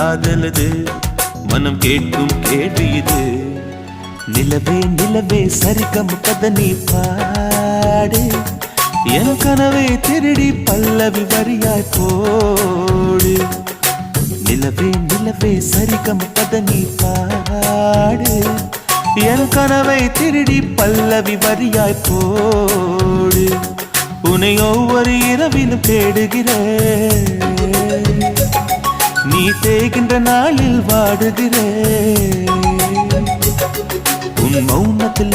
காதலது மனம் கேட்கும் கேள்வி இது. நிலவே நிலவே சரிகம் கதை நீ பாடு, என் கனவை திருடி பல்லவி வரியாய் போடு. நிலவே நிலவே சரிகம் கதை நீ பாடு, என் கனவை திருடி பல்லவி வரியாய் போடு. உன்னை ஒவ்வொரு இரவிலும் தேடுகிறேன், நீ தேய்கின்ற நாளில் வாடுகிறேன். உன் மௌனத்தில்